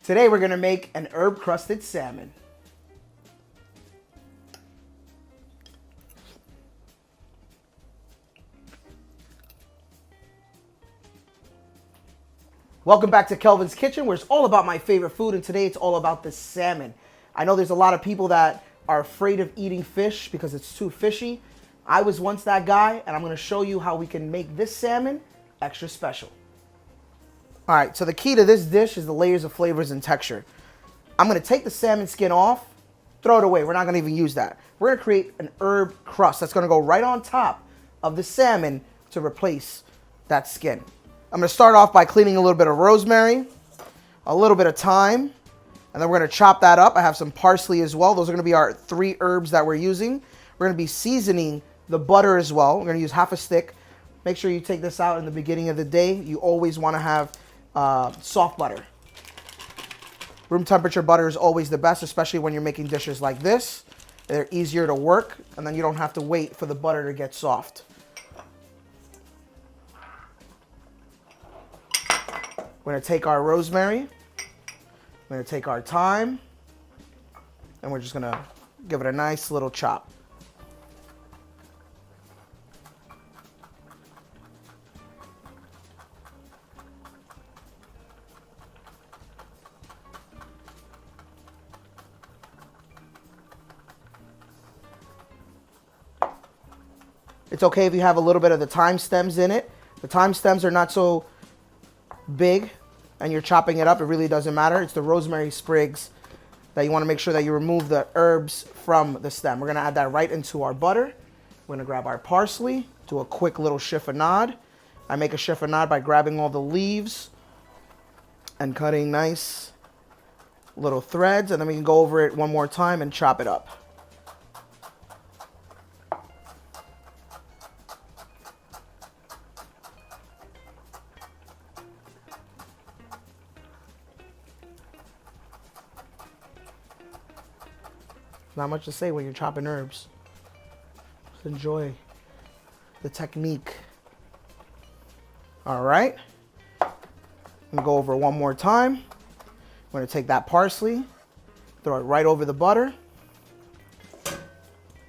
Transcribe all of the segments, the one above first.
Today we're gonna make an herb crusted salmon. Welcome back to Kelvin's Kitchen, where it's all about my favorite food, and today it's all about the salmon. I know there's a lot of people that are afraid of eating fish because it's too fishy. I was once that guy, and I'm gonna show you how we can make this salmon extra special. All right, so the key to this dish is the layers of flavors and texture. I'm gonna take the salmon skin off, throw it away. We're not gonna even use that. We're gonna create an herb crust that's gonna go right on top of the salmon to replace that skin. I'm gonna start off by cleaning a little bit of rosemary, a little bit of thyme, and then we're gonna chop that up. I have some parsley as well. Those are gonna be our 3 herbs that we're using. We're gonna be seasoning the butter as well. We're gonna use half a stick. Make sure you take this out in the beginning of the day. You always wanna have soft butter. Room temperature butter is always the best, especially when you're making dishes like this. They're easier to work, and then you don't have to wait for the butter to get soft. We're gonna take our rosemary, we're gonna take our thyme, and we're just gonna give it a nice little chop. It's okay if you have a little bit of the thyme stems in it. The thyme stems are not so big and you're chopping it up, it really doesn't matter. It's the rosemary sprigs that you want to make sure that you remove the herbs from the stem. We're going to add that right into our butter. We're going to grab our parsley, do a quick little chiffonade. I make a chiffonade by grabbing all the leaves and cutting nice little threads, and then we can go over it one more time and chop it up. Not much to say when you're chopping herbs. Just enjoy the technique. All right. I'm gonna go over it one more time. I'm gonna take that parsley, throw it right over the butter.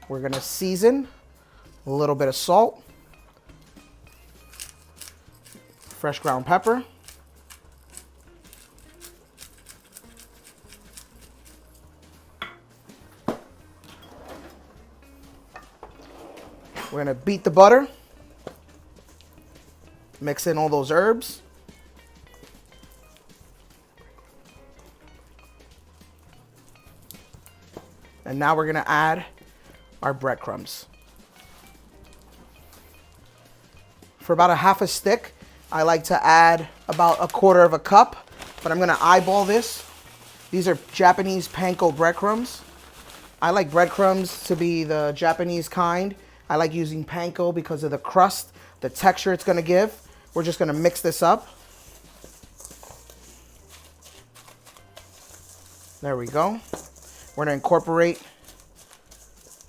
We're gonna season a little bit of salt, fresh ground pepper, we're gonna beat the butter, mix in all those herbs. And now we're gonna add our breadcrumbs. For about a half a stick, I like to add about 1/4 cup, but I'm gonna eyeball this. These are Japanese panko breadcrumbs. I like breadcrumbs to be the Japanese kind. I like using panko because of the crust, the texture it's gonna give. We're just gonna mix this up. There we go. We're gonna incorporate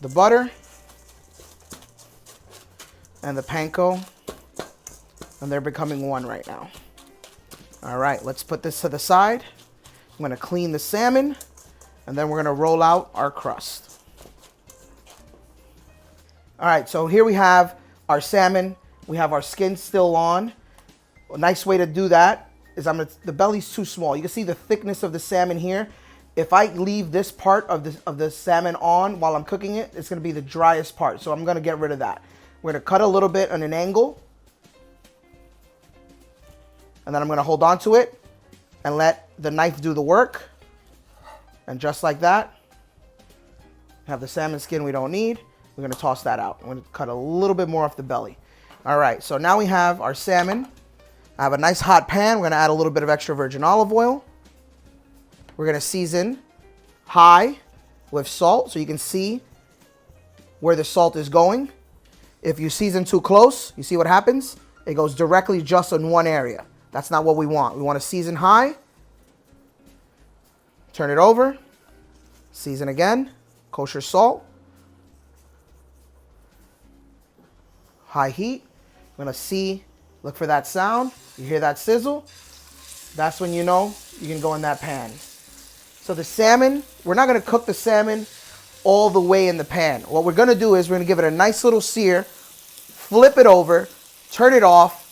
the butter and the panko, and they're becoming one right now. All right, let's put this to the side. I'm gonna clean the salmon, and then we're gonna roll out our crust. All right, so here we have our salmon. We have our skin still on. A nice way to do that is the belly's too small. You can see the thickness of the salmon here. If I leave this part of the salmon on while I'm cooking it, it's gonna be the driest part. So I'm gonna get rid of that. We're gonna cut a little bit on an angle. And then I'm gonna hold on to it and let the knife do the work. And just like that, have the salmon skin we don't need. We're gonna toss that out. I'm gonna cut a little bit more off the belly. All right, so now we have our salmon. I have a nice hot pan. We're gonna add a little bit of extra virgin olive oil. We're gonna season high with salt so you can see where the salt is going. If you season too close, you see what happens? It goes directly just in one area. That's not what we want. We want to season high, turn it over, season again, kosher salt, high heat. I'm gonna look for that sound. You hear that sizzle? That's when you know you can go in that pan. So the salmon, we're not going to cook the salmon all the way in the pan. What we're going to do is we're going to give it a nice little sear, flip it over, turn it off.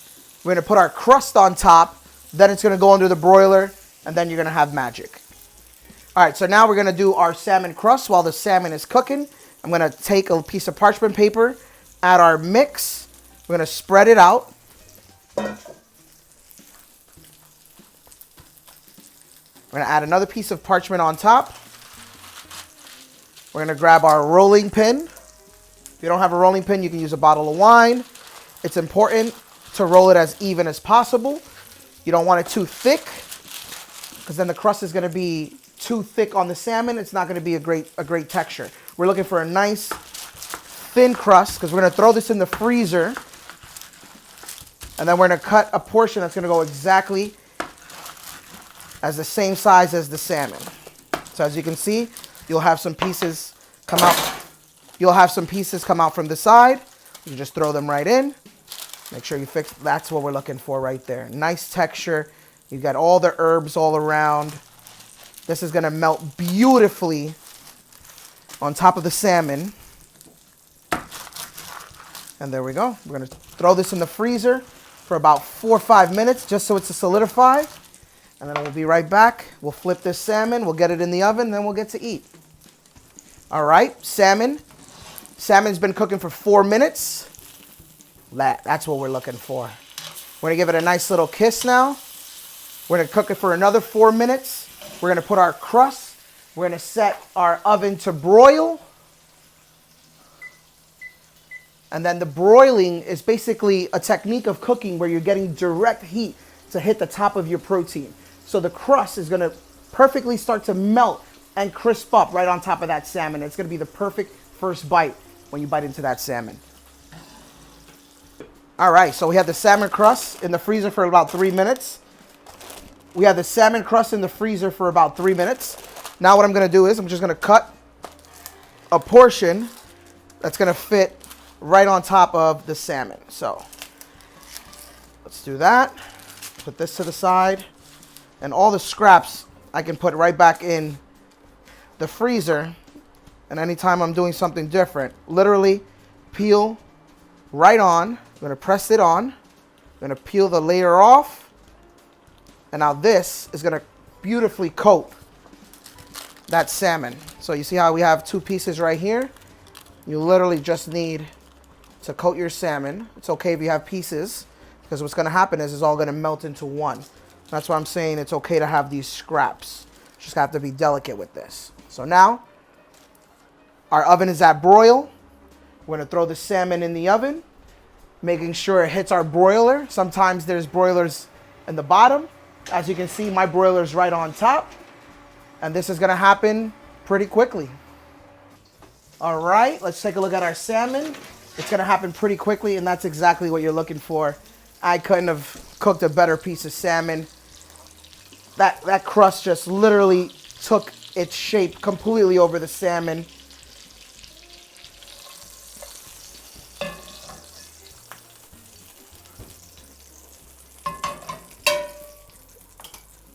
We're going to put our crust on top. Then it's going to go under the broiler, and then you're going to have magic. All right, so now we're going to do our salmon crust while the salmon is cooking. I'm going to take a piece of parchment paper, add our mix. We're going to spread it out. We're going to add another piece of parchment on top. We're going to grab our rolling pin. If you don't have a rolling pin, you can use a bottle of wine. It's important to roll it as even as possible. You don't want it too thick, because then the crust is going to be too thick on the salmon. It's not going to be a great texture. We're looking for a nice thin crust, because we're going to throw this in the freezer. And then we're going to cut a portion that's going to go exactly as the same size as the salmon. So as you can see, you'll have some pieces come out. You'll have some pieces come out from the side. You can just throw them right in. Make sure you fix. That's what we're looking for right there. Nice texture. You've got all the herbs all around. This is going to melt beautifully on top of the salmon. And there we go. We're going to throw this in the freezer for about 4 or 5 minutes just so it's to solidify. And then we'll be right back. We'll flip this salmon. We'll get it in the oven. Then we'll get to eat. All right, salmon. Salmon's been cooking for 4 minutes. That's what we're looking for. We're going to give it a nice little kiss now. We're going to cook it for another 4 minutes. We're going to put our crust. We're going to set our oven to broil. And then the broiling is basically a technique of cooking where you're getting direct heat to hit the top of your protein. So the crust is going to perfectly start to melt and crisp up right on top of that salmon. It's going to be the perfect first bite when you bite into that salmon. All right, so we have the salmon crust in the freezer for about 3 minutes. We have the salmon crust in the freezer for about 3 minutes. Now what I'm going to do is I'm just going to cut a portion that's going to fit right on top of the salmon. So let's do that. Put this to the side. And all the scraps I can put right back in the freezer. And anytime I'm doing something different, literally peel right on. I'm going to press it on. I'm going to peel the layer off. And now this is going to beautifully coat that salmon. So you see how we have 2 pieces right here? You literally just need to coat your salmon. It's okay if you have pieces, because what's going to happen is it's all going to melt into one. That's why I'm saying it's okay to have these scraps. You just have to be delicate with this. So now our oven is at broil. We're going to throw the salmon in the oven, making sure it hits our broiler. Sometimes there's broilers in the bottom. As you can see, my broiler's right on top. And this is going to happen pretty quickly. All right, let's take a look at our salmon. It's going to happen pretty quickly, and that's exactly what you're looking for. I couldn't have cooked a better piece of salmon. That crust just literally took its shape completely over the salmon.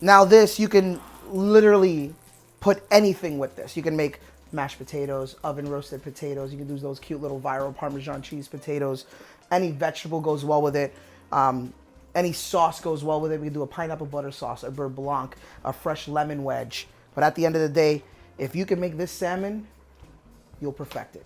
Now this, you can literally put anything with this. You can make mashed potatoes, oven roasted potatoes. You can do those cute little viral Parmesan cheese potatoes. Any vegetable goes well with it. Any sauce goes well with it. We can do a pineapple butter sauce, a beurre blanc, a fresh lemon wedge. But at the end of the day, if you can make this salmon, you'll perfect it.